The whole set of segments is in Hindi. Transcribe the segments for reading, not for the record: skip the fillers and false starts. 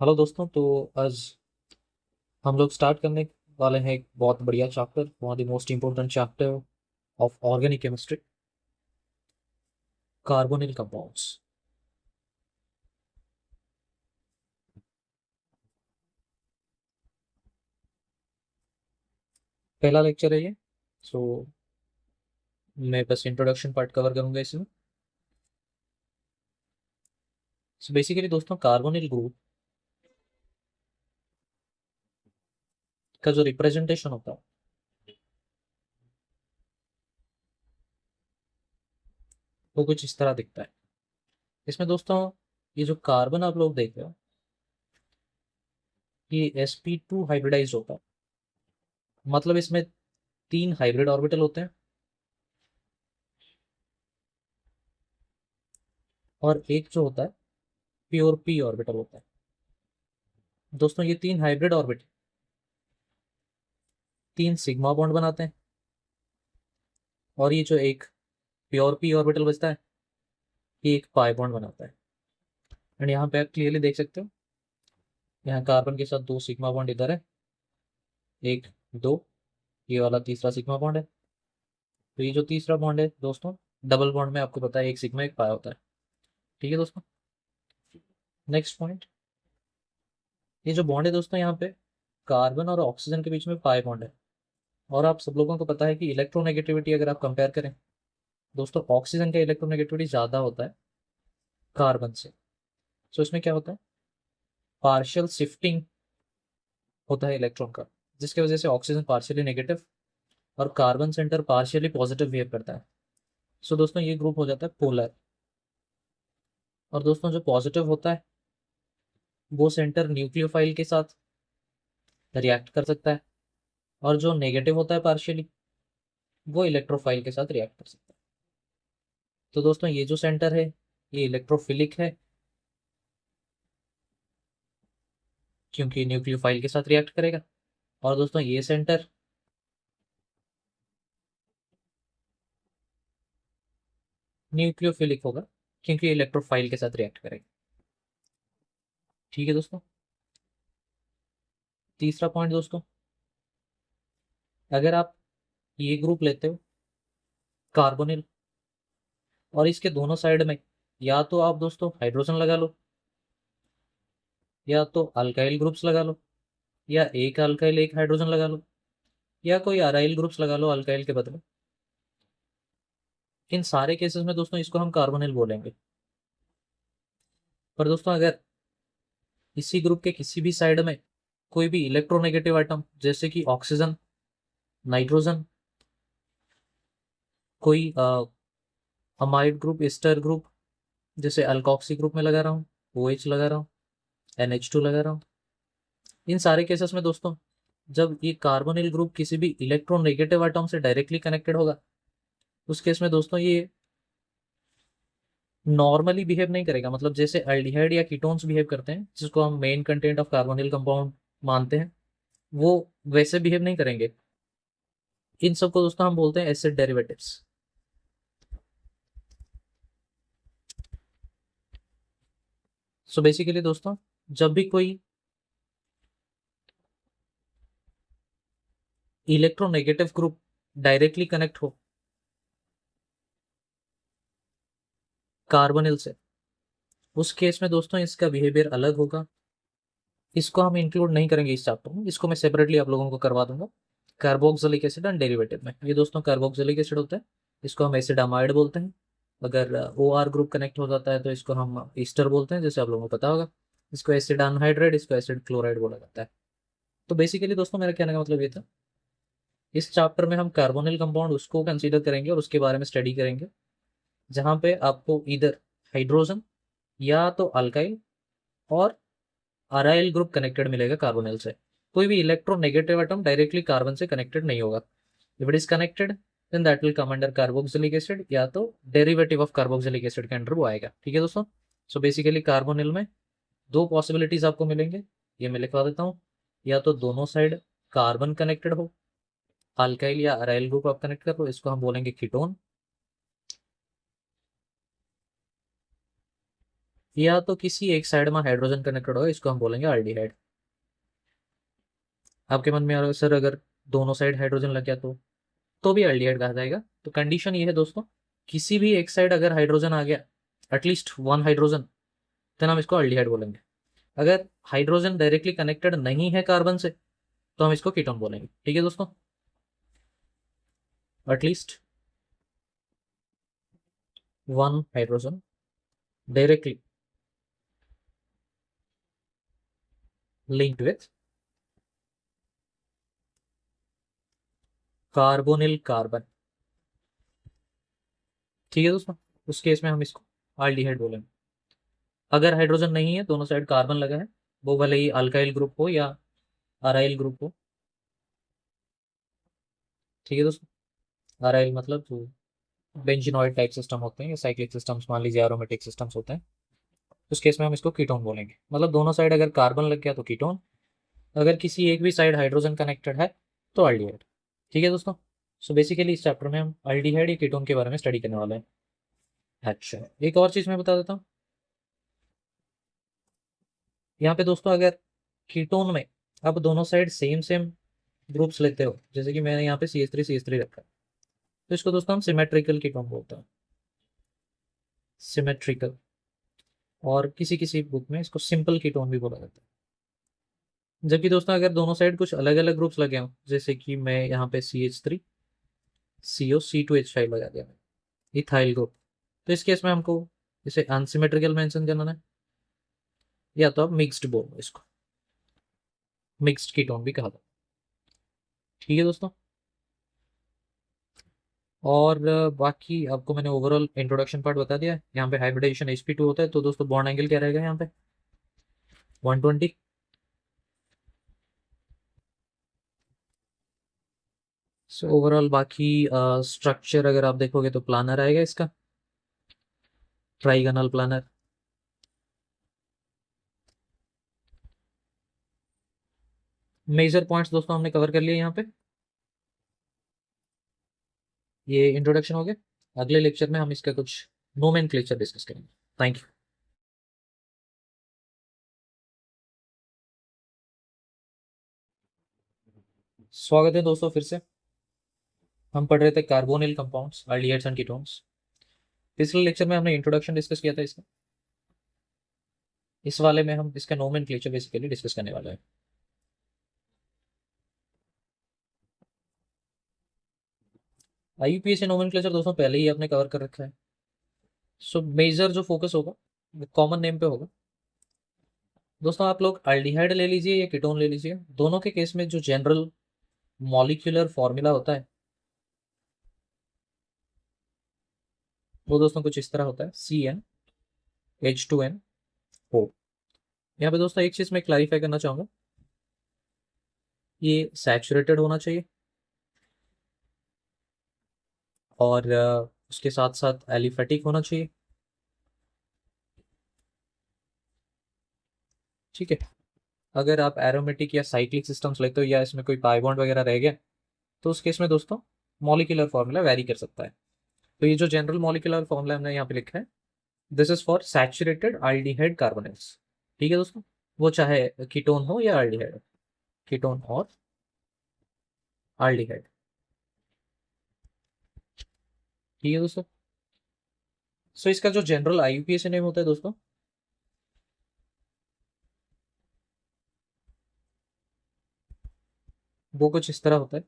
हेलो दोस्तों। तो आज हम लोग स्टार्ट करने वाले हैं एक बहुत बढ़िया chapter, one of the most important chapter of organic chemistry, carbonyl compounds. पहला लेक्चर है ये। सो मैं बस इंट्रोडक्शन पार्ट कवर करूंगा इसमें। सो बेसिकली दोस्तों, कार्बोनिल ग्रुप का जो रिप्रेजेंटेशन होता है वो कुछ इस तरह दिखता है। इसमें दोस्तों ये जो कार्बन आप लोग देख रहे हो, ये sp2 हाइब्रिडाइज होता है। मतलब इसमें तीन हाइब्रिड ऑर्बिटल होते हैं और एक जो होता है प्योर p ऑर्बिटल होता है। दोस्तों ये तीन हाइब्रिड ऑर्बिटल तीन सिग्मा बॉन्ड बनाते हैं, और ये जो एक प्योर p ऑर्बिटल बचता है ये एक पाई बॉन्ड बनाता है। एंड यहाँ पे आप क्लियरली देख सकते हो, यहाँ कार्बन के साथ दो सिग्मा बॉन्ड इधर है, एक दो, ये वाला तीसरा सिग्मा बॉन्ड है। तो ये जो तीसरा बॉन्ड है दोस्तों, डबल बॉन्ड में आपको पता है एक सिग्मा एक पाई होता है। ठीक है दोस्तों। नेक्स्ट पॉइंट, ये जो बॉन्ड है दोस्तों, यहाँ पे कार्बन और ऑक्सीजन के बीच में पाई बॉन्ड है। और आप सब लोगों को पता है कि इलेक्ट्रोनेगेटिविटी अगर आप कंपेयर करें दोस्तों, ऑक्सीजन का इलेक्ट्रोनेगेटिविटी ज़्यादा होता है कार्बन से। सो इसमें क्या होता है, पार्शियल शिफ्टिंग होता है इलेक्ट्रॉन का, जिसकी वजह से ऑक्सीजन पार्शियली नेगेटिव और carbon centre partially positive behave करता है। सो दोस्तों ये ग्रुप हो जाता है पोलर। और दोस्तों जो पॉजिटिव होता है वो सेंटर न्यूक्लियोफाइल के साथ रिएक्ट कर सकता है, और जो नेगेटिव होता है पार्शियली वो इलेक्ट्रोफाइल के साथ रिएक्ट कर सकता है। तो दोस्तों ये जो सेंटर है ये इलेक्ट्रोफिलिक है, क्योंकि न्यूक्लियोफाइल के साथ रिएक्ट करेगा। और दोस्तों ये सेंटर न्यूक्लियोफिलिक होगा, क्योंकि इलेक्ट्रोफाइल के साथ रिएक्ट करेगा। ठीक है दोस्तों। तीसरा पॉइंट दोस्तों, अगर आप ये ग्रुप लेते हो कार्बोनिल, और इसके दोनों साइड में या तो आप दोस्तों हाइड्रोजन लगा लो, या तो अल्काइल ग्रुप्स लगा लो, या एक अल्काइल एक हाइड्रोजन लगा लो, या कोई अराइल ग्रुप्स लगा लो अल्काइल के बदले। इन सारे केसेस में दोस्तों इसको हम कार्बोनिल बोलेंगे। पर दोस्तों अगर इसी ग्रुप के किसी भी साइड में कोई भी इलेक्ट्रोनेगेटिव आइटम, जैसे कि ऑक्सीजन, नाइट्रोजन, कोई अमाइड ग्रुप, एस्टर ग्रुप, जैसे अल्कोक्सी ग्रुप में लगा रहा हूँ, OH लगा रहा हूँ, NH2 लगा रहा हूँ, इन सारे केसेस में दोस्तों जब ये कार्बोनिल ग्रुप किसी भी इलेक्ट्रोनेगेटिव आइटम से डायरेक्टली कनेक्टेड होगा, उस केस में दोस्तों ये नॉर्मली बिहेव नहीं करेगा। मतलब जैसे अल्डिहाइड या कीटोन्स बिहेव करते हैं, जिसको हम main content of carbonyl compound मानते हैं, वो वैसे बिहेव नहीं करेंगे। इन सबको दोस्तों हम बोलते हैं एसिड डेरिवेटिव्स। सो बेसिकली दोस्तों, जब भी कोई इलेक्ट्रोनेगेटिव ग्रुप डायरेक्टली कनेक्ट हो कार्बोनिल से, उस केस में दोस्तों इसका बिहेवियर अलग होगा। इसको हम इंक्लूड नहीं करेंगे इस चैप्टर में, इसको मैं सेपरेटली आप लोगों को करवा दूंगा कार्बोक्सिलिक एसिड एंड डेरिवेटिव में। ये दोस्तों कार्बोक्सिलिक एसिड होता है, इसको हम एसिड अमाइड बोलते हैं। अगर OR ग्रुप कनेक्ट हो जाता है तो इसको हम ईस्टर बोलते हैं, जैसे आप लोगों को पता होगा। इसको एसिड अनहाइड्राइड, इसको एसिड क्लोराइड बोला जाता है। तो बेसिकली दोस्तों मेरा कहने का मतलब ये था, इस चैप्टर में हम कार्बोनिल कंपाउंड उसको कंसीडर करेंगे और उसके बारे में स्टडी करेंगे जहाँ पे आपको इधर हाइड्रोजन या तो अल्काइल और अराइल ग्रुप कनेक्टेड मिलेगा कार्बोनिल से। कोई भी इलेक्ट्रोनेगेटिव एटम डायरेक्टली कार्बन से कनेक्टेड नहीं होगा। If it is connected then that will come under carboxylic acid, या तो डेरिवेटिव ऑफ कार्बोक्सिलिक एसिड के अंडर वो आएगा। ठीक है दोस्तों। सो बेसिकली कार्बोनिल में दो पॉसिबिलिटीज आपको मिलेंगे, ये मैं लिखवा देता हूँ। या तो दोनों साइड कार्बन कनेक्टेड हो, अल्काइल या अराइल ग्रुप आप कनेक्ट कर लो, इसको हम बोलेंगे कीटोन। या तो किसी एक साइड में हाइड्रोजन कनेक्टेड होगा, इसको हम बोलेंगे एल्डिहाइड। आपके मन में आ रहा है सर अगर दोनों साइड हाइड्रोजन लग गया तो भी एल्डिहाइड कहा जाएगा। तो कंडीशन ये है दोस्तों, किसी भी एक साइड अगर हाइड्रोजन आ गया, एटलीस्ट वन हाइड्रोजन, तो हम इसको एल्डिहाइड बोलेंगे। अगर हाइड्रोजन डायरेक्टली कनेक्टेड नहीं है कार्बन से तो हम इसको कीटोन बोलेंगे। ठीक है दोस्तों, at least one hydrogen directly linked with carbonyl carbon. ठीक है दोस्तों, उस केस में हम इसको एल्डिहाइड बोलेंगे। अगर हाइड्रोजन नहीं है, दोनों साइड कार्बन लगा है, वो भले ही अल्काइल ग्रुप हो या अराइल ग्रुप हो। ठीक है दोस्तों, अराइल मतलब जो बेंजीनॉइड टाइप सिस्टम होते हैं या साइक्लिक सिस्टम्स, मान लीजिए एरोमेटिक सिस्टम्स होते हैं, उस केस में हम इसको कीटोन बोलेंगे। मतलब दोनों साइड अगर कार्बन लग गया तो कीटोन, अगर किसी एक भी साइड हाइड्रोजन कनेक्टेड है तो एल्डिहाइड। ठीक है दोस्तों, सो बेसिकली इस चैप्टर में हम एल्डिहाइड या कीटोन के बारे में स्टडी करने वाले हैं। अच्छा, एक और चीज़ मैं बता देता हूँ। यहाँ पे दोस्तों अगर कीटोन में आप दोनों साइड सेम सेम ग्रुप्स लेते हो, जैसे कि मैंने यहाँ पे CH3 रखा है, तो इसको दोस्तों हम सिमेट्रिकल कीटोन बोलते हैं, सिमेट्रिकल। और किसी किसी बुक में इसको सिंपल कीटोन भी बोला जाता है। जबकि दोस्तों अगर दोनों साइड कुछ अलग अलग ग्रुप्स लगे हों, जैसे कि मैं यहाँ पे CH3CO C2H5 लगा दिया मैंने, इथाइल ग्रुप, तो इस केस में हमको इसे अनसिमेट्रिकल मेंशन करना है, या तो आप मिक्स्ड बोलो इसको, मिक्स्ड कीटोन भी कहा जाता है। ठीक है दोस्तों, और बाकी आपको मैंने ओवरऑल इंट्रोडक्शन पार्ट बता दिया है। यहाँ पे हाइब्रिडाइजेशन sp2 होता है, तो दोस्तों बॉन्ड एंगल क्या रहेगा यहाँ पे 120। सो ओवरऑल बाकी स्ट्रक्चर अगर आप देखोगे तो प्लानर आएगा इसका, ट्राइगोनल प्लानर। मेजर पॉइंट्स दोस्तों हमने कवर कर लिए यहाँ पे, ये इंट्रोडक्शन हो गया। अगले लेक्चर में हम इसका कुछ नोमेनक्लेचर डिस्कस करेंगे। Thank you. स्वागत है दोस्तों फिर से। हम पढ़ रहे थे carbonyl compounds, aldehydes and ketones. पिछले लेक्चर में हमने इंट्रोडक्शन डिस्कस किया था इसका, इस वाले में हम इसका नोमेनक्लेचर बेसिकली डिस्कस करने वाले हैं। IUPAC नोमेनक्लेचर दोस्तों पहले ही आपने कवर कर रखा है। सो मेजर जो फोकस होगा वो कॉमन नेम पे होगा। दोस्तों आप लोग एल्डिहाइड ले लीजिए या कीटोन ले लीजिए, दोनों के केस में जो जनरल मॉलिक्यूलर फॉर्मूला होता है वो दोस्तों कुछ इस तरह होता है, CnH2n O। यहाँ पे दोस्तों एक चीज मैं क्लैरिफाई करना चाहूंगा, ये सैचुरेटेड होना चाहिए और उसके साथ साथ एलिफेटिक होना चाहिए। ठीक है, अगर आप एरोमेटिक या साइक्लिक सिस्टम्स लेते हो या इसमें कोई पाई बॉन्ड वगैरह रह गया, तो उस केस में दोस्तों मॉलिक्यूलर फॉर्मूला वेरी कर सकता है। तो ये जो जनरल मॉलिक्यूलर फॉर्मूला हमने यहाँ पे लिखा है, this is for saturated aldehyde carbonates. ठीक है दोस्तों, वो चाहे कीटोन हो या एल्डिहाइड, कीटोन और एल्डिहाइड। ठीक है दोस्तों, सो इसका जो जनरल IUPAC नेम होता है दोस्तों, वो कुछ इस तरह होता है,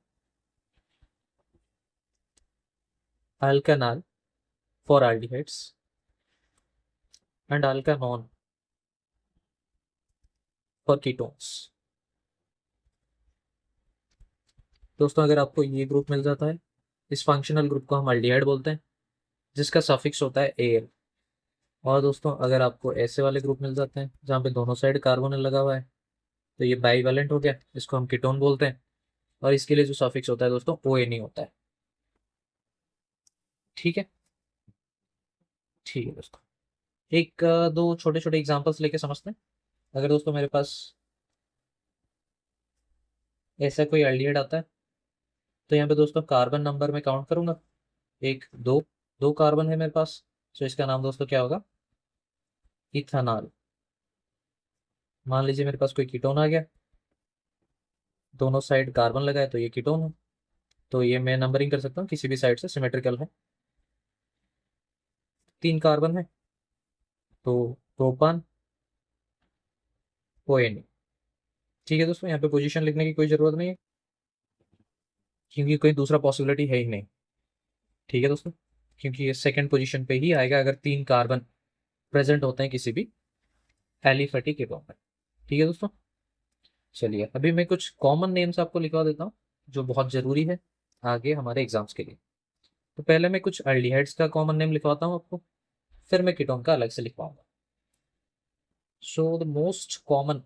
alkanal for aldehydes and alkanone for ketones. दोस्तों अगर आपको ये ग्रुप मिल जाता है, इस फंक्शनल ग्रुप को हम एल्डिहाइड बोलते हैं, जिसका सफिक्स होता है Al। और दोस्तों अगर आपको ऐसे वाले ग्रुप मिल जाते हैं जहाँ पे दोनों साइड कार्बन लगा हुआ है, तो ये बाईवेलेंट हो गया, इसको हम कीटोन बोलते हैं। और इसके लिए जो सफिक्स होता है दोस्तों ONE होता है। ठीक है, ठीक है दोस्तों, एक दो छोटे छोटे एग्जांपल्स लेके समझते हैं। अगर दोस्तों मेरे पास ऐसा कोई एल्डिहाइड आता है, तो यहाँ पे दोस्तों कार्बन नंबर में काउंट करूंगा, एक दो, दो कार्बन है मेरे पास, तो इसका नाम दोस्तों क्या होगा इथेनॉल। मान लीजिए मेरे पास कोई कीटोन आ गया, दोनों साइड कार्बन लगा है तो ये कीटोन है, तो ये मैं नंबरिंग कर सकता हूँ किसी भी साइड से, सिमेट्रिकल है। 3 कार्बन है तो प्रोपान ओ एन। ठीक है दोस्तों, यहाँ पे पोजीशन लिखने की कोई ज़रूरत नहीं है क्योंकि कोई दूसरा पॉसिबिलिटी है ही नहीं। ठीक है दोस्तों, क्योंकि ये सेकंड पोजीशन पे ही आएगा अगर 3 कार्बन प्रेजेंट होते हैं किसी भी एलिफेटिक कीटोन में। ठीक है दोस्तों, चलिए अभी मैं कुछ कॉमन नेम्स आपको लिखवा देता हूँ जो बहुत ज़रूरी है आगे हमारे एग्जाम्स के लिए। तो पहले मैं कुछ अल्डिहाइड्स का कॉमन नेम लिखवाता हूँ आपको, फिर मैं कीटोन का अलग से लिखवाऊंगा। सो द मोस्ट कॉमन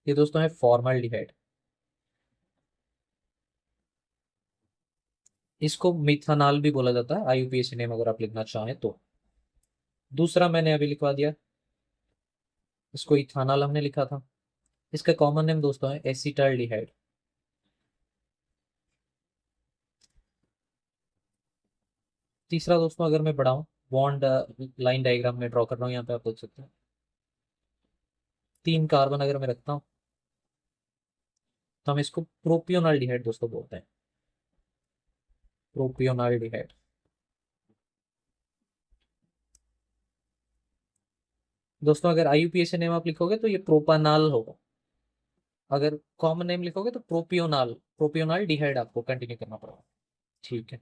ये दोस्तों है फॉर्मल्डिहाइड। इसको मिथानॉल भी बोला जाता है, आईयूपीएसी नेम अगर आप लिखना चाहें तो। दूसरा मैंने अभी लिखवा दिया, इसको इथानॉल हमने लिखा था। इसका कॉमन नेम दोस्तों है एसिटाल्डिहाइड। तीसरा दोस्तों अगर मैं बढ़ाऊं, बॉन्ड लाइन डायग्राम में ड्रॉ कर रहा हूँ, यहाँ पे आप देख सकते हैं 3 कार्बन अगर मैं रखता हूँ तो हम इसको प्रोपियोनाल्डिहाइड दोस्तों बोलते हैं, प्रोपियोनाल्डिहाइड। दोस्तों अगर आईयूपीएसी नेम आप लिखोगे तो ये प्रोपानाल होगा, अगर कॉमन नेम लिखोगे तो प्रोपियोनाल, प्रोपियोनाल डिहाइड आपको कंटिन्यू करना पड़ेगा। ठीक है,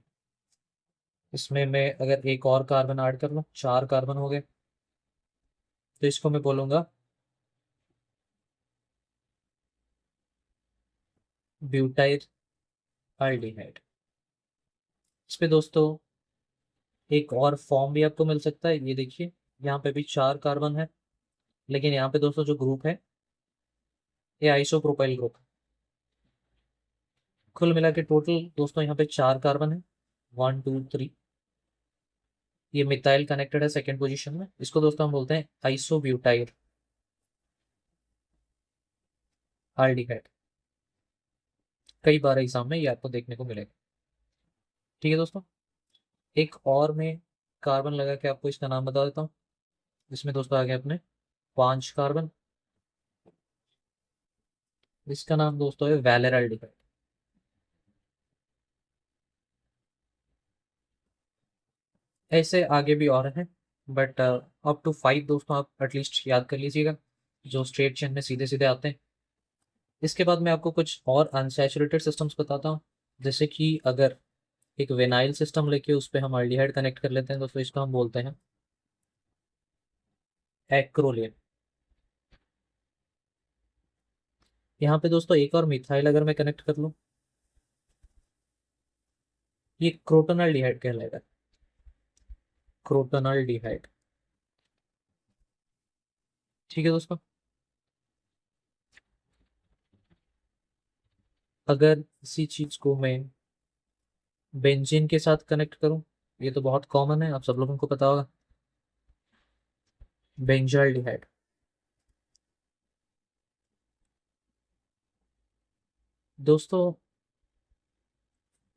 इसमें मैं अगर एक और कार्बन ऐड कर लूँ, 4 कार्बन हो गए, तो इसको मैं बोलूंगा ब्यूटाइल अल्डिहाइड। इस पे दोस्तों एक और फॉर्म भी आपको मिल सकता है, ये देखिए यहाँ पे भी 4 कार्बन है, लेकिन यहाँ पे दोस्तों जो ग्रुप है ये आइसोप्रोपाइल ग्रुप है। कुल मिला के टोटल दोस्तों यहाँ पे 4 कार्बन है, 1 2 3। ये मिथाइल कनेक्टेड है सेकेंड पोजीशन में, इसको दोस्तों हम बोलते हैं आइसोब्यूटाइल अल्डिहाइड। कई बार एग्जाम में ये आपको देखने को मिलेगा। ठीक है दोस्तों, एक और मैं कार्बन लगा के आपको इसका नाम बता देता हूँ। इसमें दोस्तों आ गए अपने 5 कार्बन, इसका नाम दोस्तों है वैलेराल्डिहाइड। ऐसे आगे भी और हैं, बट अप टू 5 दोस्तों आप एटलीस्ट याद कर लीजिएगा जो स्ट्रेट चेन में सीधे सीधे आते हैं। इसके बाद मैं आपको कुछ और अनसैचुरेटेड सिस्टम्स बताता हूँ, जैसे कि अगर एक वेनाइल सिस्टम लेके उस पर हम अल्डिहाइड कनेक्ट कर लेते हैं दोस्तों, इसको हम बोलते हैं एक्रोलेन। यहाँ पे दोस्तों एक और मिथाइल अगर मैं कनेक्ट कर लूँ, ये क्रोटोनाल्डिहाइड कहलाएगा, क्रोटोनाल्डिहाइड। ठीक है दोस्तों, अगर इसी चीज को मैं बेंजीन के साथ कनेक्ट करूं, ये तो बहुत कॉमन है, आप सब लोगों को पता होगा, बेंजाल्डिहाइड। दोस्तों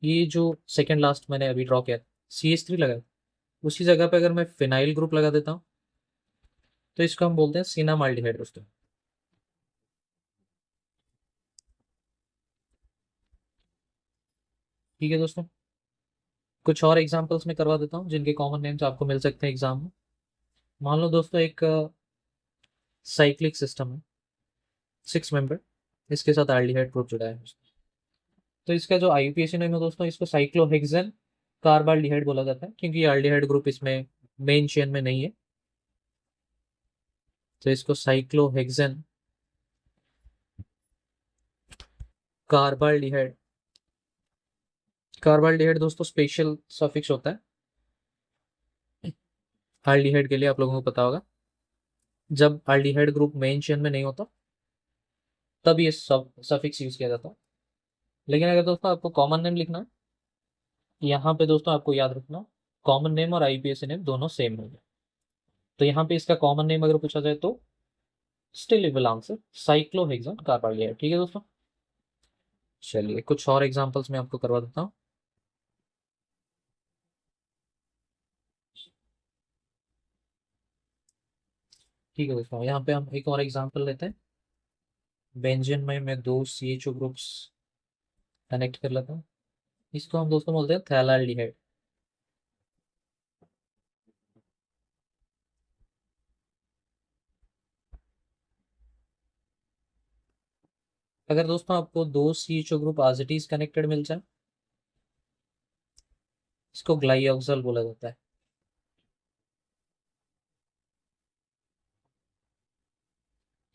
ये जो सेकंड लास्ट मैंने अभी ड्रॉ किया, CH3 लगा, उसी जगह पे अगर मैं फिनाइल ग्रुप लगा देता हूँ तो इसको हम बोलते हैं सिनामाल्डिहाइड दोस्तों। ठीक है दोस्तों, कुछ और एग्जांपल्स में करवा देता हूँ जिनके कॉमन नेम्स आपको मिल सकते हैं एग्जाम में। मान लो दोस्तों एक साइक्लिक सिस्टम है, 6 मेंबर, इसके साथ एल्डिहाइड ग्रुप जुड़ा है, तो इसका जो आईयूपीएसी नेम है दोस्तों, इसको साइक्लोहेक्सेन कार्बाल्डिहाइड बोला जाता है क्योंकि एल्डिहाइड ग्रुप इसमें मेन चेन में नहीं है, तो इसको साइक्लोहेक्सेन कार्बाल्डिहाइड। कार्बाल्डिहाइड दोस्तों स्पेशल सफिक्स होता है एल्डिहाइड के लिए, आप लोगों को पता होगा, जब एल्डिहाइड ग्रुप मेन चेन में नहीं होता तब ये सब सफिक्स यूज किया जाता है। लेकिन अगर दोस्तों आपको कॉमन नेम लिखना है, यहाँ पे दोस्तों आपको याद रखना कॉमन नेम और आईयूपीएसी नेम दोनों सेम होंगे, तो यहाँ पे इसका कॉमन नेम अगर पूछा जाए तो still it will answer cyclohexane carbaldehyde. ठीक है दोस्तों, चलिए कुछ और एग्जांपल्स मैं आपको करवा देता हूँ। ठीक है दोस्तों, यहाँ पे हम एक और एग्जांपल लेते हैं। बेंजीन में मैं दो CHO ग्रुप्स कनेक्ट कर लेता हूँ। इसको हम दोस्तों बोलते हैं थैलाल्डिहाइड। अगर दोस्तों आपको दो CHO group as it is connected मिल जाए, इसको ग्लाइऑक्सल बोला जाता है।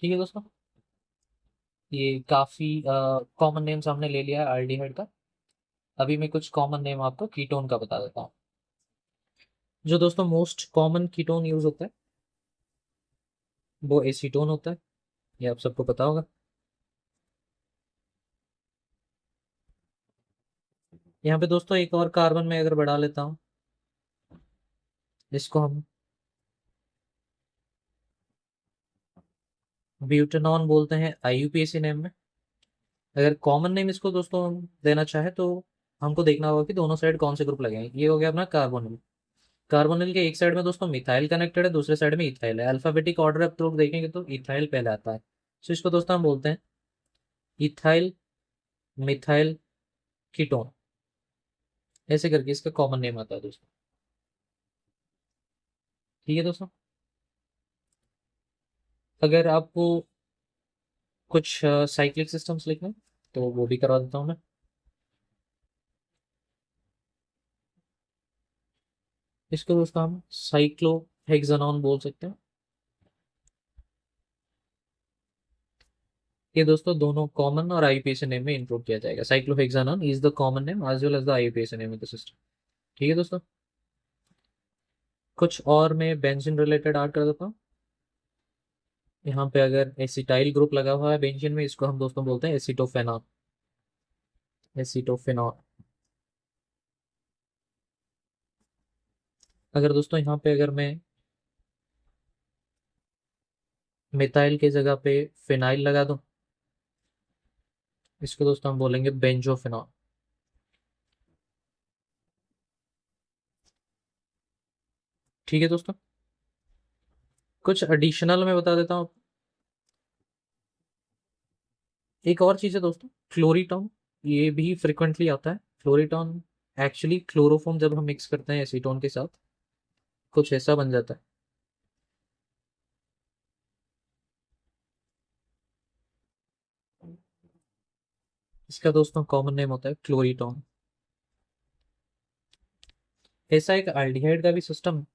ठीक है दोस्तों, ये काफी कॉमन नेम्स हमने ले लिया है एल्डिहाइड का। अभी मैं कुछ कॉमन नेम आपको कीटोन का बता देता हूँ। जो दोस्तों मोस्ट कॉमन कीटोन यूज होता है वो एसीटोन होता है, ये आप सबको पता होगा। यहाँ पे दोस्तों एक और कार्बन में अगर बढ़ा लेता हूँ, इसको हम ब्यूटेनॉन बोलते हैं IUPAC नेम में। अगर कॉमन नेम इसको दोस्तों हम देना चाहे तो हमको देखना होगा कि दोनों साइड कौन से ग्रुप लगे हैं। ये हो गया अपना कार्बोनिल। कार्बोनिल के एक साइड में दोस्तों मिथाइल कनेक्टेड है, दूसरे साइड में इथाइल है। अल्फाबेटिक ऑर्डर आप लोग देखेंगे तो इथाइल पहले आता है, तो इसको दोस्तों हम बोलते हैं इथाइल मिथाइल कीटोन। ऐसे करके इसका कॉमन नेम आता है दोस्तों। ठीक है दोस्तों, अगर आपको कुछ साइक्लिक सिस्टम्स लिखने तो वो भी करवा देता हूँ मैं। इसको दोस्तों हम साइक्लोहेक्सानॉन बोल सकते हैं। ये दोस्तों दोनों कॉमन और IUPAC नेम में इंक्लूड किया जाएगा। Cyclohexanone is the common name as well as the IUPAC name of the system. ठीक है दोस्तों, कुछ और मैं बेंजीन रिलेटेड ऐड कर देता हूँ। यहाँ पे अगर एसिटाइल ग्रुप लगा हुआ है बेंजीन में, इसको हम दोस्तों बोलते हैं एसिटोफेनॉन। एसिटोफेनॉन। अगर दोस्तों यहाँ पे अगर मैं मिथाइल की जगह पे फिनाइल लगा दूं, इसको दोस्तों हम बोलेंगे बेंजोफिनॉन। ठीक है दोस्तों, कुछ एडिशनल मैं बता देता हूँ। एक और चीज़ है दोस्तों, क्लोरीटॉन। ये भी फ्रिक्वेंटली आता है। क्लोरीटॉन एक्चुअली क्लोरोफॉर्म जब हम मिक्स करते हैं एसीटोन के साथ, कुछ ऐसा बन जाता है। इसका दोस्तों कॉमन नेम होता है क्लोरीटॉन। ऐसा एक एल्डिहाइड का भी सिस्टम है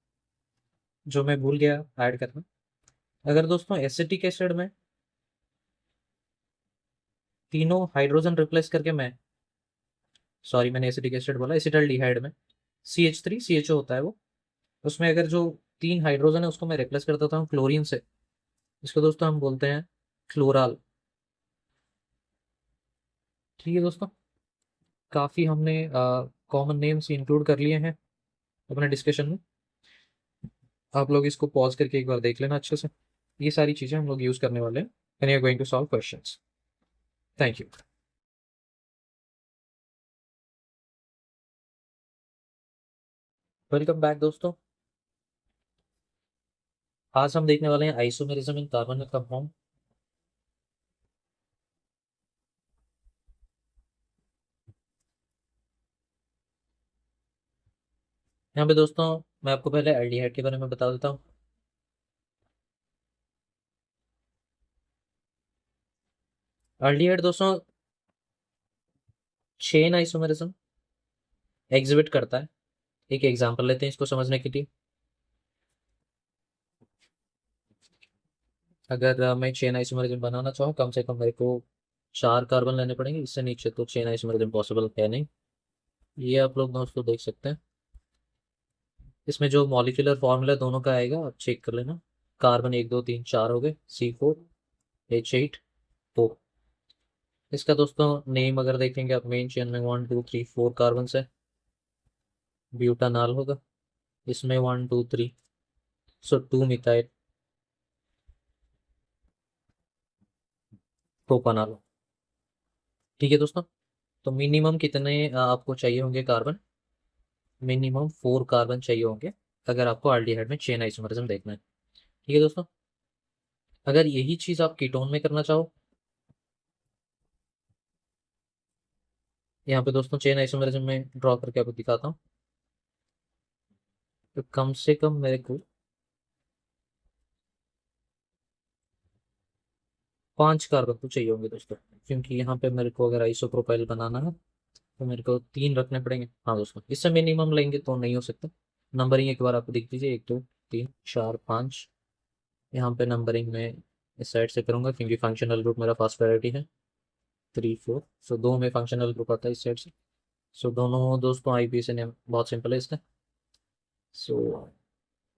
जो मैं भूल गया ऐड करना। अगर दोस्तों एसिटिक एसिड में तीनों हाइड्रोजन रिप्लेस करके मैं, सॉरी मैंने एसिटिक एसिड बोला, एसिटल्डिहाइड में CH3 CHO होता है वो, उसमें अगर जो तीन हाइड्रोजन है उसको मैं रिप्लेस कर देता हूँ क्लोरीन से, इसको दोस्तों हम बोलते हैं क्लोराल। ठीक है दोस्तों, काफ़ी हमने कॉमन नेम्स इंक्लूड कर लिए हैं अपने डिस्कशन में। आप लोग इसको पॉज करके एक बार देख लेना अच्छे से। ये सारी चीज़ें हम लोग यूज़ करने वाले हैं and you are going to solve questions. Thank you. Welcome back दोस्तों। आज हम देखने वाले हैं आइसोमेरिज्म इन कार्बन कंपाउंड। यहाँ पे दोस्तों मैं आपको पहले एल्डिहाइड के बारे में बता देता हूँ। एल्डिहाइड दोस्तों चेन आइसोमेरिज्म एग्जिबिट करता है। एक एग्जांपल लेते हैं इसको समझने के लिए। अगर मैं चेन आइसोमेरिज्म बनाना चाहूँ, कम से कम मेरे को 4 कार्बन लेने पड़ेंगे, इससे नीचे तो चेन आइसोमेरिज्म पॉसिबल है नहीं। ये आप लोग दोस्तों देख सकते हैं। इसमें जो मॉलिक्यूलर फॉर्मूला दोनों का आएगा आप चेक कर लेना। कार्बन 1 2 3 4 हो गए, C4H8O। इसका दोस्तों नेम अगर देखेंगे आप, मेन चेन में 1 2 3 4 कार्बन है, ब्यूटानॉल होगा। इसमें 1 2 3, सो 2 मिथाइल प्रोपानॉल। ठीक है दोस्तों, तो मिनिमम कितने आपको चाहिए होंगे कार्बन? मिनिमम 4 कार्बन चाहिए होंगे अगर आपको एल्डिहाइड में चेन आइसोमरिज्म देखना है। ठीक है दोस्तों, अगर यही चीज आप कीटोन में करना चाहो, यहाँ पे दोस्तों चेन आइसोमेरिज्म में ड्रॉ करके आपको दिखाता हूँ। तो कम से कम मेरे को 5 कार्बन तो चाहिए होंगे दोस्तों, क्योंकि यहाँ पे मेरे को अगर आइसोप्रोपाइल बनाना है तो मेरे को 3 रखने पड़ेंगे। हाँ दोस्तों, इससे मिनिमम लेंगे तो नहीं हो सकता। नंबरिंग एक बार आपको दिख दीजिए, 1 2 3 4 5। यहाँ पे नंबरिंग में इस साइड से करूँगा क्योंकि फंक्शनल ग्रुप मेरा फर्स्ट प्रायोरिटी है। 3 4, सो 2 में फंक्शनल ग्रुप आता है इस साइड से। सो दोनों दोस्तों आई से नेम बहुत सिंपल है इसका। सो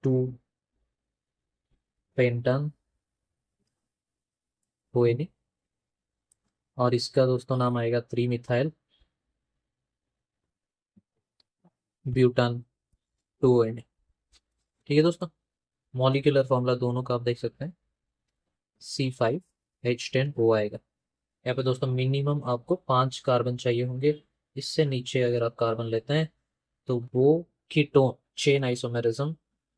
2 पेंटन हुए नहीं, और इसका दोस्तों नाम आएगा 3 मिथाइल ब्यूटान 2 ठीक है दोस्तों। मॉलिक्यूलर फॉर्मूला दोनों का आप देख सकते हैं, C5H10O आएगा। यहाँ पे दोस्तों मिनिमम आपको 5 कार्बन चाहिए होंगे। इससे नीचे अगर आप कार्बन लेते हैं तो वो कीटोन चेन आइसोमेरिज्म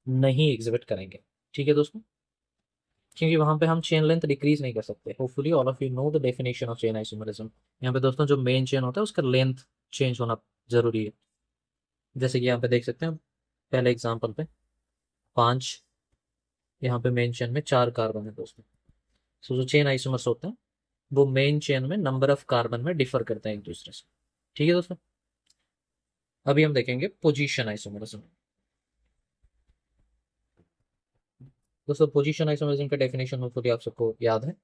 नहीं एग्जिबिट करेंगे। ठीक है दोस्तों, क्योंकि वहां पे हम चेन लेंथ डिक्रीज नहीं कर सकते। Hopefully all of you know the definition of chain isomerism. यहाँ पे दोस्तों जो मेन चेन होता है उसका लेंथ चेंज होना जरूरी है। जैसे कि यहाँ पे देख सकते हैं पहले एग्जाम्पल पे 5, यहाँ पे मेन चेन में 4 कार्बन है दोस्तों। सो जो चेन आइसोमर्स होते हैं वो मेन चेन में नंबर ऑफ कार्बन में डिफर करते हैं एक दूसरे से। ठीक है दोस्तों, अभी हम देखेंगे पोजीशन आइसोमरिज्म। दोस्तों पोजीशन आइसोमरिज्म का डेफिनेशन होपफुली आप सबको याद है।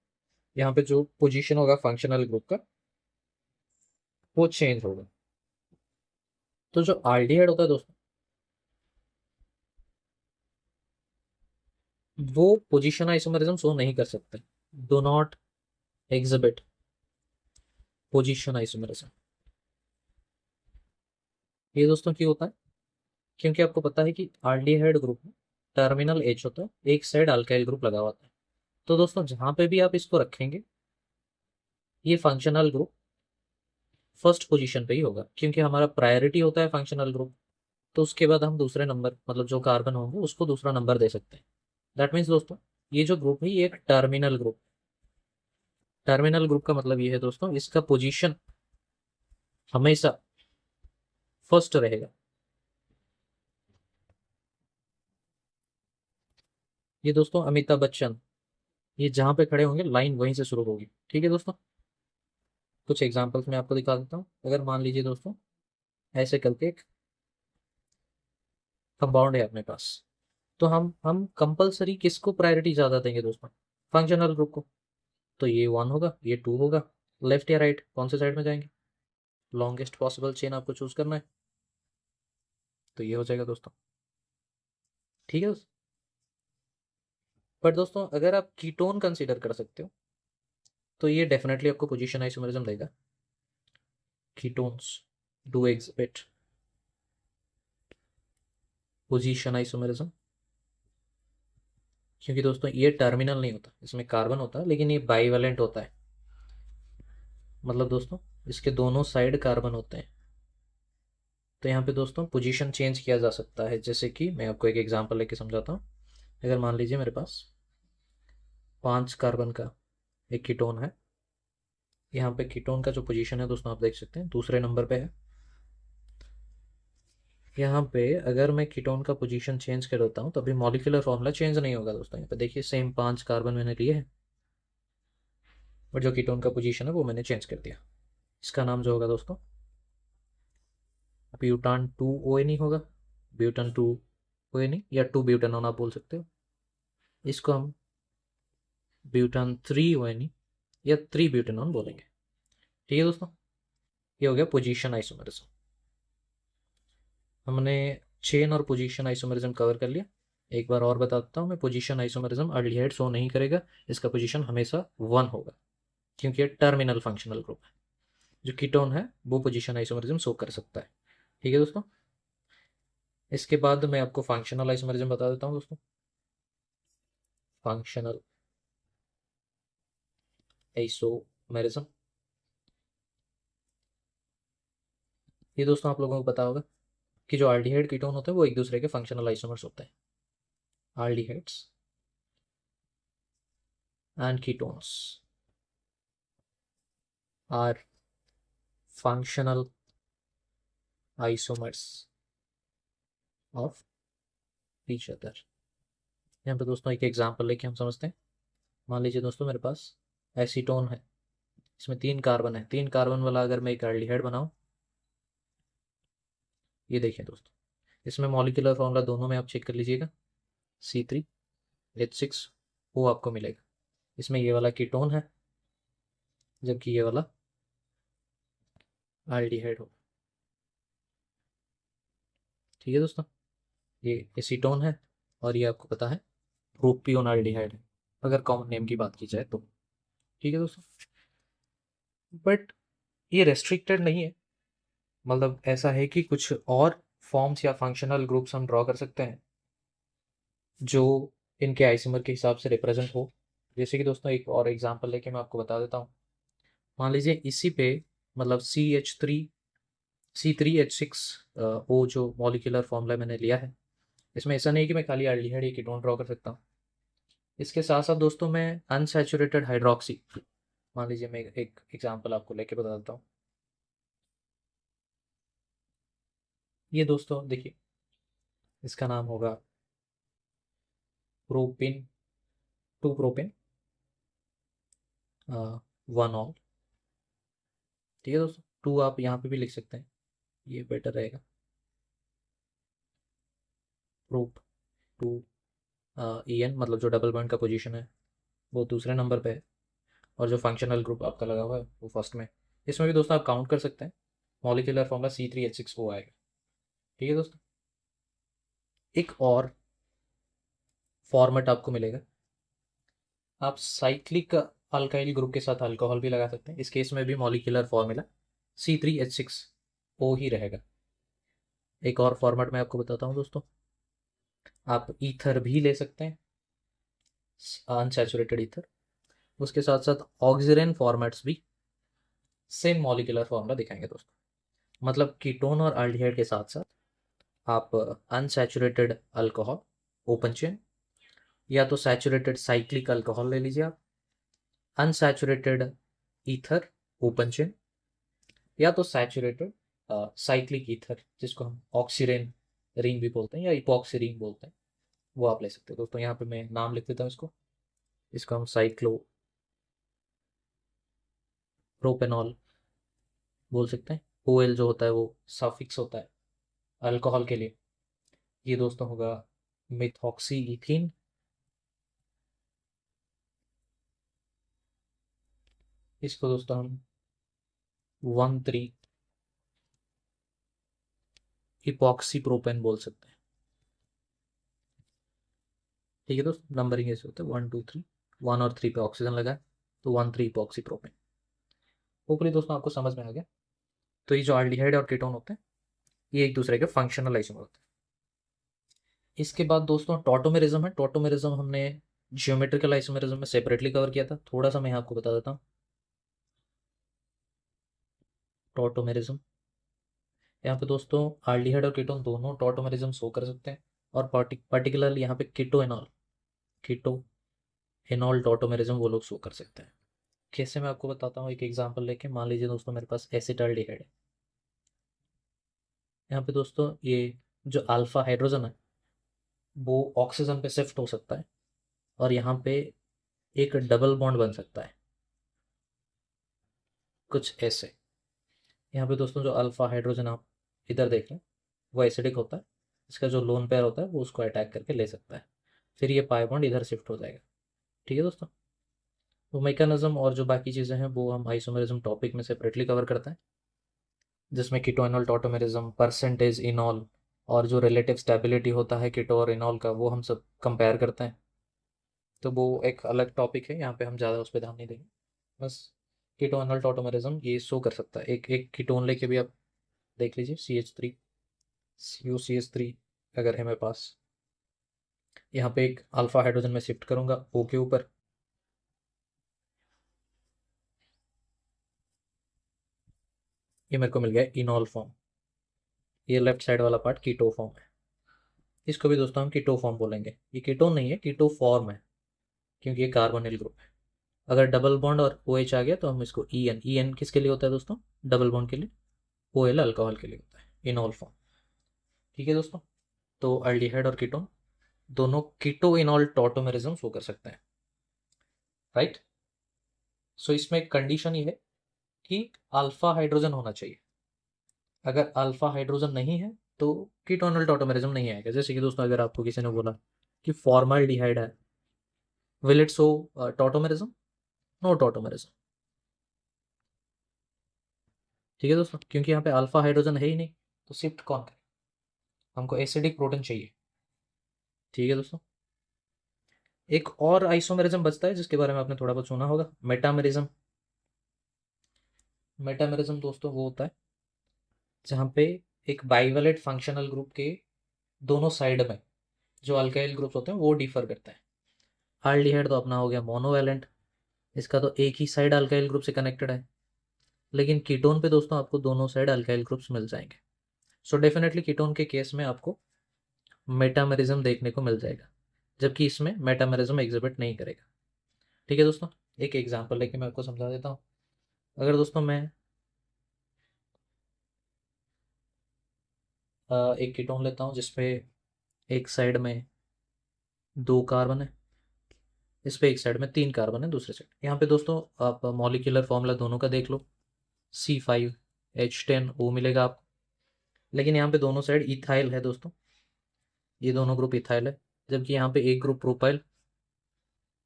यहाँ पे जो पोजीशन होगा फंक्शनल ग्रुप का वो चेंज होगा। तो जो आल्डिहाइड होता है दोस्तों वो पोजीशन आइसोमरिज्म शो नहीं कर सकते, do not exhibit position isomerism. ये दोस्तों क्यों होता है? क्योंकि आपको पता है कि आल्डिहाइड ग्रुप में टर्मिनल एच होता है, एक साइड अल्काइल ग्रुप लगा हुआ है। तो दोस्तों जहां पे भी आप इसको रखेंगे ये फंक्शनल ग्रुप फर्स्ट पोजीशन पे ही होगा, क्योंकि हमारा प्रायोरिटी होता है फंक्शनल ग्रुप। तो उसके बाद हम दूसरे नंबर मतलब जो कार्बन होंगे उसको दूसरा नंबर दे सकते हैं। दैट मीन्स दोस्तों ये जो ग्रुप है ये एक टर्मिनल ग्रुप। टर्मिनल ग्रुप का मतलब ये है दोस्तों इसका पोजीशन हमेशा फर्स्ट रहेगा। ये दोस्तों अमिताभ बच्चन, ये जहां पे खड़े होंगे लाइन वहीं से शुरू होगी। ठीक है दोस्तों, कुछ एग्जांपल्स मैं आपको दिखा देता हूँ। अगर मान लीजिए दोस्तों ऐसे करके एक कंपाउंड है अपने पास, तो हम कंपलसरी किसको प्रायोरिटी ज्यादा देंगे दोस्तों? फंक्शनल ग्रुप को। तो ये 1 होगा, ये 2 होगा। लेफ्ट या राइट कौन से साइड में जाएंगे? लॉन्गेस्ट पॉसिबल चेन आपको चूज करना है, तो ये हो जाएगा दोस्तों। ठीक है दोस्तों, पर दोस्तों अगर आप कीटोन कंसीडर कर सकते हो तो ये डेफिनेटली आपको पोजीशन आइसोमेरिज्म देगा। Ketones do exhibit position isomerism, क्योंकि दोस्तों ये टर्मिनल नहीं होता, इसमें कार्बन होता है लेकिन ये बाइवेलेंट होता है। मतलब दोस्तों इसके दोनों साइड कार्बन होते हैं। तो यहाँ पे दोस्तों पोजीशन चेंज किया जा सकता है। जैसे कि मैं आपको एक एग्जांपल लेके समझाता हूँ। अगर मान लीजिए मेरे पास 5 कार्बन का एक कीटोन है। यहाँ पे कीटोन का जो पोजीशन है दोस्तों आप देख सकते हैं दूसरे नंबर पे है। यहाँ पे अगर मैं कीटोन का पोजीशन चेंज कर देता हूँ तो अभी मॉलिक्यूलर फॉर्मूला चेंज नहीं होगा दोस्तों। यहाँ पे देखिए सेम 5 कार्बन मैंने लिए है, और जो कीटोन का पोजीशन है वो मैंने चेंज कर दिया। इसका नाम जो होगा दोस्तों ब्यूटान 2 ONE होगा। ब्यूटान 2 ONE या 2 ब्यूटानॉन आप बोल सकते हो। इसको हम ब्यूटान 3 ONE या 3 ब्यूटानॉन बोलेंगे। ठीक है दोस्तों, ये हो गया पोजीशन आइसोमेरिज्म। हमने चेन और पोजीशन आइसोमेरिज्म कवर कर लिया। एक बार और बता देता हूँ मैं, पोजीशन आइसोमेरिज्म अल्डिहाइड शो नहीं करेगा, इसका पोजीशन हमेशा 1 होगा क्योंकि ये टर्मिनल फंक्शनल ग्रुप है। जो कीटोन है वो पोजीशन आइसोमेरिज्म शो कर सकता है। ठीक है दोस्तों, इसके बाद मैं आपको फंक्शनल आइसोमेरिज्म बता देता हूँ दोस्तों। फंक्शनल आइसोमेरिज्म, ये दोस्तों आप लोगों को पता होगा कि जो आल्डिहाइड कीटोन होते हैं वो एक दूसरे के फंक्शनल आइसोमर्स होते हैं। आल्डिहाइड्स and ketones are functional isomers of each other। यहाँ पे दोस्तों एक एग्जांपल लेके हम समझते हैं। मान लीजिए दोस्तों मेरे पास एसीटोन है, इसमें 3 कार्बन है। 3 कार्बन वाला अगर मैं एक एल्डिहाइड बनाऊं, ये देखिए दोस्तों, इसमें मॉलिक्यूलर फॉर्मूला दोनों में आप चेक कर लीजिएगा, C3H6 वो आपको मिलेगा। इसमें ये वाला कीटोन है, जबकि ये वाला एल्डिहाइड हो। ठीक है दोस्तों, ये एसीटोन है और ये आपको पता है प्रोपियोन एल्डिहाइड है, अगर कॉमन नेम की बात की जाए तो। ठीक है दोस्तों, बट ये रेस्ट्रिक्टेड नहीं है, मतलब ऐसा है कि कुछ और फॉर्म्स या फंक्शनल ग्रुप्स हम ड्रॉ कर सकते हैं जो इनके आइसोमर के हिसाब से रिप्रेजेंट हो। जैसे कि दोस्तों एक और एग्जांपल लेके मैं आपको बता देता हूँ। मान लीजिए इसी पे मतलब C3H6 वो जो मॉलिक्यूलर फॉर्मूला मैंने लिया है, इसमें ऐसा नहीं कि मैं खाली एल्डिहाइड या कीटोन ड्रॉ कर सकता हूँ। इसके साथ साथ दोस्तों मैं अनसैचुरेटेड हाइड्रोक्सी, मान लीजिए मैं एक एग्जांपल आपको लेके बता देता हूँ। ये दोस्तों देखिए, इसका नाम होगा प्रोपिन, 2 प्रोपिन 1 ऑल। ठीक है दोस्तों, 2 आप यहाँ पे भी लिख सकते हैं, ये बेटर रहेगा। प्रोप 2 EN, मतलब जो डबल बॉन्ड का पोजीशन है वो दूसरे नंबर पे है, और जो फंक्शनल ग्रुप आपका लगा हुआ है वो फर्स्ट में। इसमें भी दोस्तों आप काउंट कर सकते हैं, मॉलिक्यूलर फॉर्मूला C3H6 वो आएगा। ठीक है दोस्तों, एक और फॉर्मेट आपको मिलेगा, आप साइक्लिक अल्काइल ग्रुप के साथ अल्कोहल भी लगा सकते हैं। इस केस में भी मॉलिक्यूलर फॉर्मूला C3H6O ही रहेगा। एक और फॉर्मेट मैं आपको बताता हूँ दोस्तों, आप ईथर भी ले सकते हैं, अनसैचुरेटेड ईथर। उसके साथ साथ ऑक्सीजन फॉर्मेट्स भी सेम मॉलिक्यूलर फॉर्मूला दिखाएंगे दोस्तों। मतलब कीटोन और एल्डिहाइड के साथ साथ आप अनसैचुरेटेड अल्कोहल ओपन चेन, या तो सैचुरेटेड साइक्लिक अल्कोहल ले लीजिए आप, अनसैचुरेटेड ईथर ओपन चेन, या तो सैचुरेटेड साइक्लिक ईथर जिसको हम ऑक्सीरेन रिंग भी बोलते हैं या इपॉक्सी रिंग बोलते हैं, वो आप ले सकते हो दोस्तों। यहाँ पे मैं नाम लिख देता हूँ इसको, इसको हम साइक्लो प्रोपेनॉल बोल सकते हैं। OL जो होता है वो सफिक्स होता है अल्कोहल के लिए। ये दोस्तों होगा मिथॉक्सी इथीन, इसको दोस्तों हम 1,3 इपॉक्सी प्रोपेन बोल सकते हैं। ठीक है दोस्तों, नंबरिंग ऐसे होता है 1 2 3, 1 और 3 पे ऑक्सीजन लगा है तो 1,3 इपॉक्सी प्रोपेन। होपफुली दोस्तों आपको समझ में आ गया। तो ये जो एल्डिहाइड और कीटोन होते हैं ये एक दूसरे के फंक्शनल आइसोमर होते हैं। इसके बाद दोस्तों टॉटोमेरिज्म है। टॉटोमेरिज्म हमने जियोमेट्रिकल आइसोमेरिज्म में सेपरेटली कवर किया था, थोड़ा सा मैं आपको बता देता हूँ। टॉटोमेरिज्म, यहाँ पे दोस्तों एल्डिहाइड और कीटोन दोनों टॉटोमेरिज्म शो कर सकते हैं, और पर्टिकुलरली यहाँ पे कीटो एनॉल टॉटोमेरिज्म वो लोग शो कर सकते हैं। कैसे, मैं आपको बताता हूँ एक एग्जांपल लेके। मान लीजिए दोस्तों मेरे पास एसिटाल्डिहाइड है। यहाँ पे दोस्तों ये जो अल्फा हाइड्रोजन है वो ऑक्सीजन पे शिफ्ट हो सकता है, और यहाँ पे एक डबल बॉन्ड बन सकता है कुछ ऐसे। यहाँ पे दोस्तों जो अल्फा हाइड्रोजन आप इधर देखें वो एसिडिक होता है, इसका जो लोन पेयर होता है वो उसको अटैक करके ले सकता है, फिर ये पाई बॉन्ड इधर शिफ्ट हो जाएगा। ठीक है दोस्तों, वो मैकेनिज्म और जो बाकी चीज़ें हैं वो हम आइसोमेरिज्म टॉपिक में सेपरेटली कवर करते हैं, जिसमें कीटोइनॉल टॉटोमेरिज्म, परसेंटेज इनॉल, और जो रिलेटिव स्टेबिलिटी होता है कीटो और इनॉल का वो हम सब कंपेयर करते हैं। तो वो एक अलग टॉपिक है, यहाँ पे हम ज़्यादा उस पर ध्यान नहीं देंगे। बस कीटोइनॉल टॉटोमेरिज्म ये शो कर सकता है। एक एक कीटोन लेके भी आप देख लीजिए, CH3 CuCH3 अगर है मेरे पास, यहाँ पे एक अल्फा हाइड्रोजन में शिफ्ट करूंगा O के ऊपर, ये मेरे को मिल गया इनॉल फॉर्म। ये लेफ्ट साइड वाला पार्ट कीटो फॉर्म है, इसको भी दोस्तों हम कीटो फॉर्म बोलेंगे। ये कीटोन नहीं है, कीटो फॉर्म है, क्योंकि ये कार्बोनिल ग्रुप है। अगर डबल बॉन्ड और OH आ गया तो हम इसको EN किसके लिए होता है दोस्तों? डबल बॉन्ड के लिए। OL अल्कोहल के लिए होता है, इनॉल फॉर्म। ठीक है दोस्तों, तो अल्डिहाइड और कीटोन दोनों कीटो इनॉल टॉटोमेरिज्म शो कर सकते हैं, राइट। सो इसमें एक कंडीशन ये है कि अल्फा हाइड्रोजन होना चाहिए। अगर अल्फा हाइड्रोजन नहीं है तो कीटोनल टॉटोमेरिज्म नहीं आएगा। जैसे कि दोस्तों अगर आपको किसी ने बोला कि फॉर्मल्डिहाइड है, will it show tautomerism? No tautomerism. ठीक है दोस्तों, क्योंकि यहाँ पे अल्फा हाइड्रोजन है ही नहीं, तो शिफ्ट कौन करे? हमको एसिडिक प्रोटीन चाहिए। ठीक है दोस्तों, एक और आइसोमेरिज्म बचता है जिसके बारे में आपने थोड़ा बहुत सुना होगा, मेटामेरिज्म। मेटामेरिज्म दोस्तों वो होता है जहाँ पे एक बाइवेलेंट फंक्शनल ग्रुप के दोनों साइड में जो अल्काइल ग्रुप्स होते हैं वो डिफर करते हैं। हाल्डिहाइड तो अपना हो गया मोनोवैलेंट, इसका तो एक ही साइड अल्काइल ग्रुप से कनेक्टेड है। लेकिन कीटोन पे दोस्तों आपको दोनों साइड अल्काइल ग्रुप्स मिल जाएंगे। सो डेफिनेटली कीटोन के केस में आपको मेटामेरिज्म देखने को मिल जाएगा, जबकि इसमें मेटामेरिज्म एग्जिबिट नहीं करेगा। ठीक है दोस्तों, एक एग्जांपल लेके मैं आपको समझा देता हूँ। अगर दोस्तों मैं एक कीटोन लेता हूँ जिसपे एक साइड में 2 कार्बन है, इस पे एक साइड में 3 कार्बन है दूसरे साइड। यहाँ पे दोस्तों आप मॉलिक्यूलर फॉर्मूला दोनों का देख लो, C5H10O मिलेगा आपको। लेकिन यहाँ पे दोनों साइड इथाइल है दोस्तों, ये दोनों ग्रुप इथाइल है, जबकि यहाँ पे एक ग्रुप प्रोपाइल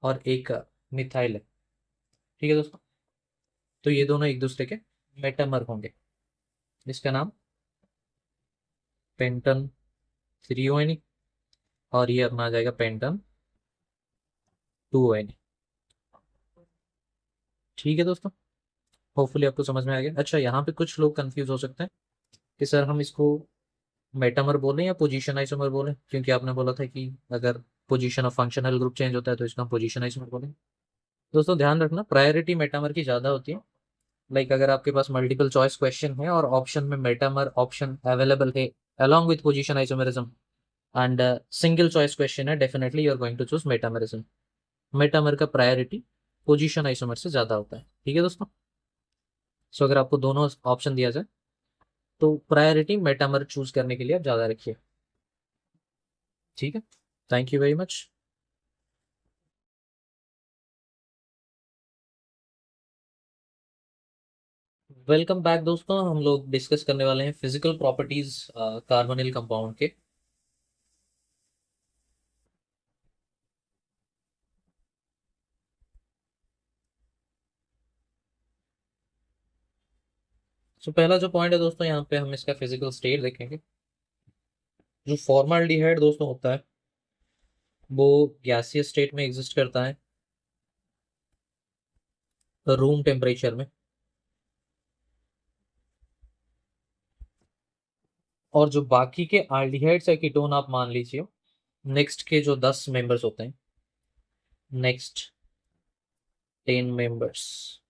और एक मिथाइल है। ठीक है दोस्तों, तो ये दोनों एक दूसरे के मेटामर होंगे, जिसका नाम पेंटन 3ONe और ये अपना आ जाएगा पेंटन 2ONe। ठीक है दोस्तों, होपफुली आपको समझ में आ गया। अच्छा, यहाँ पे कुछ लोग कंफ्यूज हो सकते हैं कि सर हम इसको मेटामर बोलें या पोजीशन आइसोमर बोलें, क्योंकि आपने बोला था कि अगर position of functional group change होता है तो इसका हम पोजीशन आइसोमर बोलें। दोस्तों ध्यान रखना, प्रायोरिटी मेटामर की ज़्यादा होती है। लाइक अगर आपके पास मल्टीपल चॉइस क्वेश्चन है और ऑप्शन में मेटामर ऑप्शन अवेलेबल है along with position isomerism and single choice question है, definitely you are going to choose metamerism. Metamer का प्रायोरिटी पोजीशन आइसोमर से ज़्यादा होता है। ठीक है दोस्तों, सो अगर आपको दोनों ऑप्शन दिया जाए तो प्रायोरिटी मेटामर चूज करने के लिए आप ज़्यादा रखिए। ठीक है, thank you very much. Welcome back दोस्तों, हम लोग डिस्कस करने वाले हैं फिजिकल प्रॉपर्टीज कार्बोनिल कंपाउंड के। सो पहला जो पॉइंट है दोस्तों, यहाँ पे हम इसका फिजिकल स्टेट देखेंगे। जो फॉर्मल्डिहाइड दोस्तों होता है वो गैसियस स्टेट में एग्जिस्ट करता है रूम टेम्परेचर में। और जो बाकी के आल्डिहाइड्स या कीटोन आप मान लीजिए, नेक्स्ट के जो 10 मेंबर्स होते हैं, नेक्स्ट 10 मेंबर्स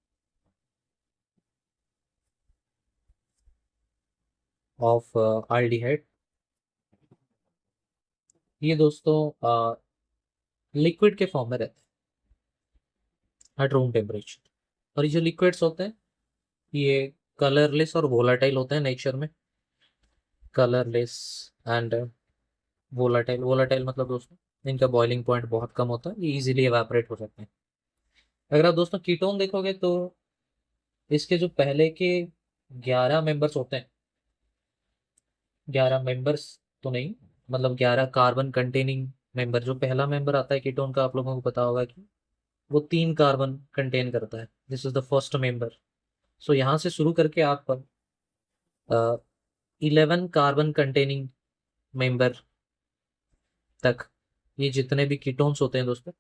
ऑफ आल्डिहाइड, ये दोस्तों लिक्विड के फॉर्म में रहते हैं एट रूम टेम्परेचर। और ये जो लिक्विड्स होते हैं ये कलरलेस और वोलाटाइल होते हैं नेचर में। Colourless and volatile. वोलाटाइल मतलब दोस्तों इनका बॉइलिंग पॉइंट बहुत कम होता है, ये इजीली एवापोरेट हो सकते हैं। अगर आप दोस्तों कीटोन देखोगे तो इसके जो पहले के 11 मेंबर्स होते हैं, 11 मेंबर्स तो नहीं, मतलब 11 कार्बन कंटेनिंग मेंबर, जो पहला मेंबर आता है कीटोन का आप लोगों को पता होगा कि वो 3 कार्बन कंटेन करता है। This is the first member. So यहाँ से शुरू करके आप 11 कार्बन कंटेनिंग मेंबर तक ये जितने भी कीटोन्स होते हैं दोस्तों,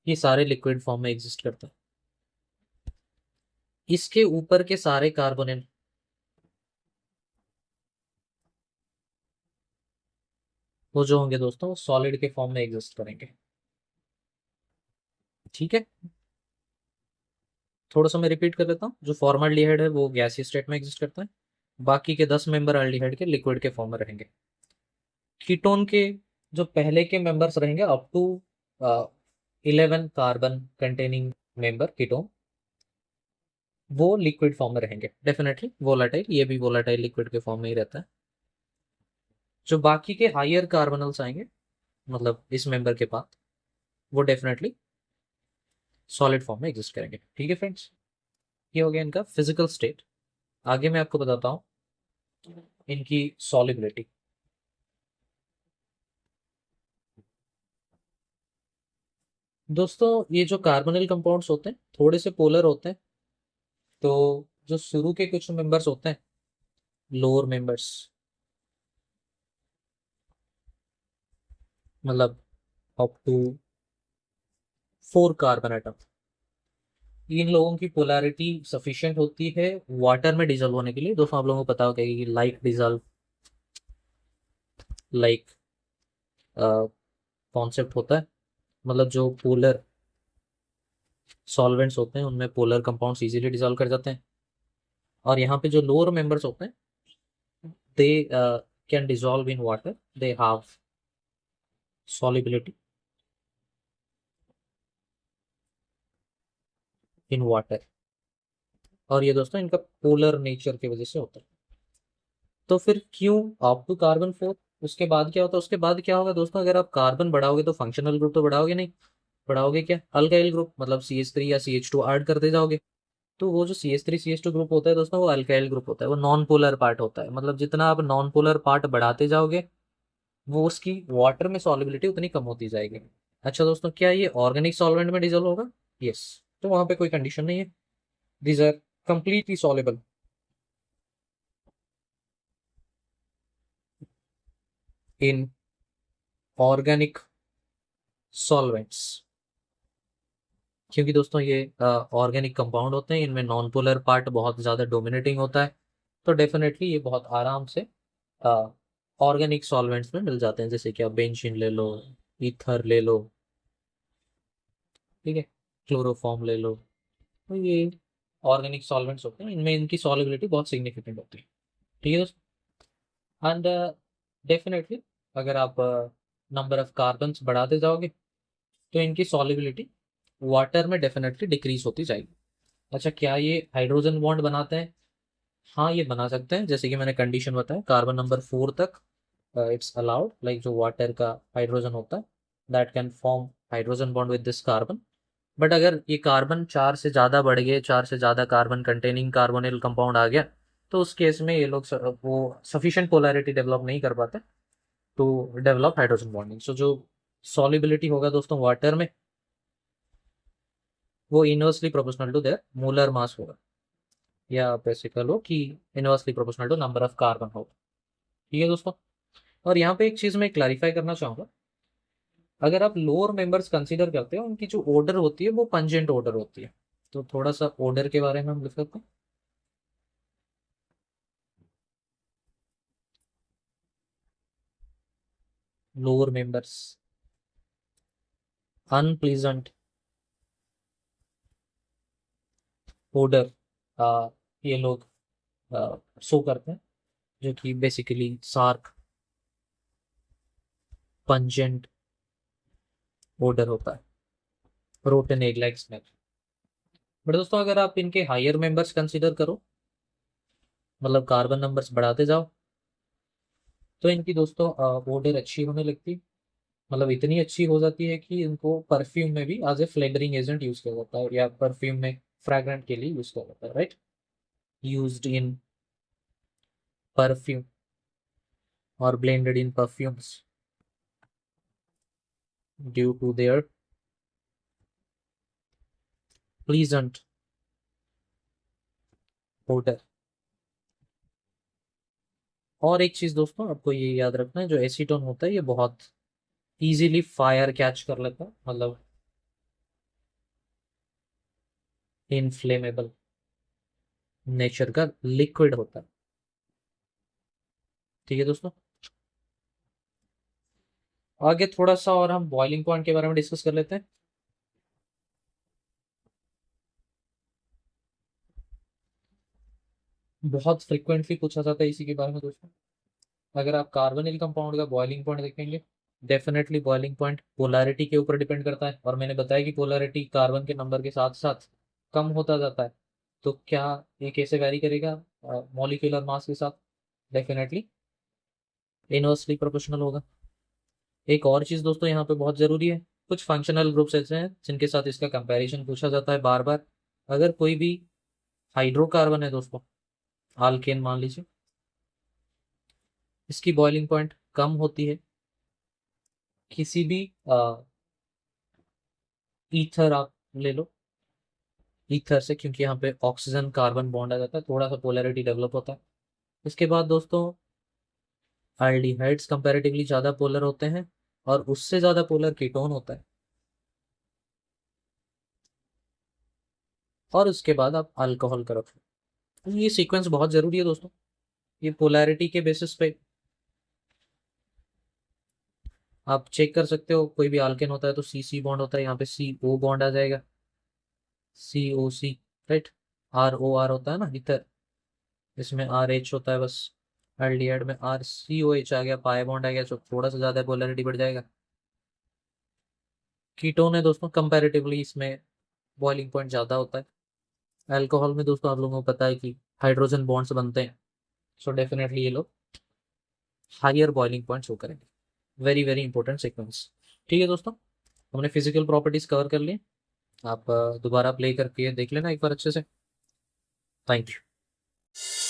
ये सारे लिक्विड फॉर्म में एग्जिस्ट करते हैं। इसके ऊपर के सारे कार्बोनिल वो जो होंगे दोस्तों वो सॉलिड के फॉर्म में एग्जिस्ट करेंगे। ठीक है, थोड़ा सा मैं रिपीट कर लेता हूँ। जो फॉर्मल्डिहाइड है वो गैसीय स्टेट में एग्जिस्ट करता है, बाकी के 10 मेंबर अल्डिहाइड के लिक्विड के फॉर्म में रहेंगे। कीटोन के जो पहले के मेंबर्स रहेंगे up to 11 carbon containing member ketone वो लिक्विड फॉर्म में रहेंगे डेफिनेटली। वोलाटाइल, ये भी वोलाटाइल लिक्विड के फॉर्म में ही रहता है। जो बाकी के हायर कार्बनल्स आएंगे मतलब इस मेंबर के बाद, वो डेफिनेटली सॉलिड फॉर्म में एग्जिस्ट करेंगे। ठीक है फ्रेंड्स, ये हो गया इनका फिजिकल स्टेट। आगे मैं आपको बताता हूँ इनकी सॉलिबिलिटी। दोस्तों ये जो कार्बोनिल कंपाउंड्स होते हैं थोड़े से पोलर होते हैं, तो जो शुरू के कुछ मेंबर्स होते हैं, लोअर मेंबर्स, मतलब अप टू 4 कार्बन एटम, इन लोगों की पोलैरिटी सफिशिएंट होती है वाटर में डिजोल्व होने के लिए। दोस्तों आप लोगों को पता होगा कि लाइक डिजोल्व, लाइक कॉन्सेप्ट होता है, मतलब जो पोलर सॉल्वेंट्स होते हैं उनमें पोलर कंपाउंड्स इजीली डिजोल्व कर जाते हैं। और यहाँ पे जो लोअर मेंबर्स होते हैं they can dissolve in water, they have solubility in water. और ये दोस्तों इनका पोलर नेचर की वजह से होता है। तो फिर क्यों अप टू कार्बन 4? उसके बाद क्या होता है? उसके बाद क्या होगा दोस्तों, अगर आप कार्बन बढ़ाओगे तो फंक्शनल ग्रुप तो बढ़ाओगे नहीं, बढ़ाओगे क्या? अल्काइल ग्रुप, मतलब CH3 या CH2 ऐड करते जाओगे। तो वो जो CH3 CH2 ग्रुप होता है दोस्तों वो अल्काइल ग्रुप होता है, वो नॉन पोलर पार्ट होता है। मतलब जितना आप नॉन पोलर पार्ट बढ़ाते जाओगे वो उसकी वाटर में सॉलिबिलिटी उतनी कम होती जाएगी। अच्छा दोस्तों, क्या ये ऑर्गेनिक सॉल्वेंट में डिजोल्व होगा? यस। तो वहां पे कोई कंडीशन नहीं है, these are completely soluble in organic solvents। क्योंकि दोस्तों ये ऑर्गेनिक कंपाउंड होते हैं, इनमें नॉन पोलर पार्ट बहुत ज़्यादा डोमिनेटिंग होता है, तो डेफिनेटली ये बहुत आराम से ऑर्गेनिक सॉल्वेंट्स में मिल जाते हैं। जैसे कि आप बेंजीन ले लो, ईथर ले लो, ठीक है, क्लोरोफॉर्म ले लो, तो ये ऑर्गेनिक सॉल्वेंट्स होते हैं, इनमें इनकी सॉलिबिलिटी बहुत सिग्निफिकेंट होती है। ठीक है दोस्तों, एंड डेफिनेटली अगर आप नंबर ऑफ कार्बन्स बढ़ाते जाओगे तो इनकी सॉलिबिलिटी वाटर में डेफिनेटली डिक्रीज होती जाएगी। अच्छा, क्या ये हाइड्रोजन बॉन्ड बनाते हैं? हाँ ये बना सकते हैं, जैसे कि मैंने कंडीशन बताया कार्बन नंबर 4 तक इट्स अलाउड, लाइक जो वाटर का हाइड्रोजन होता है that can form hydrogen bond with this carbon. But अगर ये कार्बन 4 से ज़्यादा बढ़ गए, 4 से ज़्यादा कार्बन कंटेनिंग कार्बोनिल कंपाउंड आ गया, तो उस केस में ये लोग वो सफिशिएंट पोलैरिटी डेवलप नहीं कर पाते to develop hydrogen bonding. So जो सॉलिबिलिटी होगा दोस्तों वाटर में वो inversely proportional to their molar mass होगा, या आप ऐसे कह लो कि inversely proportional to number of carbon होगा। ठीक है दोस्तों, और यहाँ पे एक चीज़ मैं क्लैरिफाई करना चाहूँगा, अगर आप लोअर मेंबर्स कंसीडर करते हो उनकी जो ऑर्डर होती है वो पंजेंट ऑर्डर होती है। तो थोड़ा सा ऑर्डर के बारे में हम लिख सकते हैं। लोअर मेंबर्स अनप्लीजेंट ऑर्डर ये लोग शो करते हैं, जो कि बेसिकली सार्क पंजेंट ऑर्डर होता है, rotten egg like snake. But दोस्तों अगर आप इनके हायर मेंबर्स कंसीडर करो, मतलब कार्बन नंबर्स बढ़ाते जाओ, तो इनकी दोस्तों ऑर्डर अच्छी होने लगती है। मतलब इतनी अच्छी हो जाती है कि इनको परफ्यूम में भी as a flavouring agent use किया जाता है, या परफ्यूम में फ्रैग्रेंट के लिए यूज किया जाता है, राइट? यूज्ड इन परफ्यूम और blended in perfumes due to their pleasant odor। और एक चीज दोस्तों आपको ये याद रखना है, जो एसीटोन होता है ये बहुत इजीली फायर कैच कर लेता है, मतलब इनफ्लेमेबल नेचर का लिक्विड होता है। ठीक है दोस्तों, आगे थोड़ा सा और हम बॉइलिंग पॉइंट के बारे में डिस्कस कर लेते हैं। बहुत फ्रिक्वेंटली पूछा जाता है इसी के बारे में दोस्तों। अगर आप कार्बोनिल कंपाउंड का बॉइलिंग पॉइंट देखेंगे, डेफिनेटली बॉइलिंग पॉइंट पोलैरिटी के ऊपर डिपेंड करता है, और मैंने बताया कि पोलैरिटी कार्बन के नंबर के साथ साथ कम होता जाता है। तो क्या ये कैसे वैरी करेगा मॉलिक्यूलर मास के साथ? डेफिनेटली इनवर्सली प्रोपोर्शनल होगा। एक और चीज़ दोस्तों यहाँ पे बहुत ज़रूरी है, कुछ फंक्शनल ग्रुप्स ऐसे हैं जिनके साथ इसका कंपैरिजन पूछा जाता है बार बार। अगर कोई भी हाइड्रोकार्बन है दोस्तों, आल्केन मान लीजिए, इसकी बॉइलिंग पॉइंट कम होती है किसी भी ईथर आप ले लो, ईथर से, क्योंकि यहाँ पे ऑक्सीजन कार्बन बॉन्ड आ जाता है, थोड़ा सा पोलैरिटी डेवलप होता है। इसके बाद दोस्तों एल्डिहाइड्स कंपैरेटिवली ज़्यादा पोलर होते हैं, और उससे ज़्यादा पोलर कीटोन होता है। और उसके बाद आप अल्कोहल का रखो। तो ये सीक्वेंस बहुत ज़रूरी है दोस्तों, ये पोलैरिटी के बेसिस पे आप चेक कर सकते हो। कोई भी आल्केन होता है तो सी सी बॉन्ड होता है, यहाँ पे सी ओ बॉन्ड आ जाएगा, सी ओ सी, राइट। आर ओ आर होता है ना इधर, इसमें आर एच होता है बस। एल्डिहाइड में आर सी ओ एच आ गया, पाई बॉन्ड आ गया, जो थोड़ा सा ज़्यादा पोलैरिटी बढ़ जाएगा। कीटोन है दोस्तों, कंपैरेटिवली इसमें बॉइलिंग पॉइंट ज़्यादा होता है। अल्कोहल में दोस्तों आप लोगों को पता है कि हाइड्रोजन बॉन्ड्स बनते हैं, सो डेफिनेटली ये लोग हायर बॉइलिंग पॉइंट शो करेंगे। Very very important sequence. ठीक है दोस्तों, हमने फिजिकल प्रॉपर्टीज कवर कर ली। आप दोबारा प्ले करके देख लेना एक बार अच्छे से। Thank you.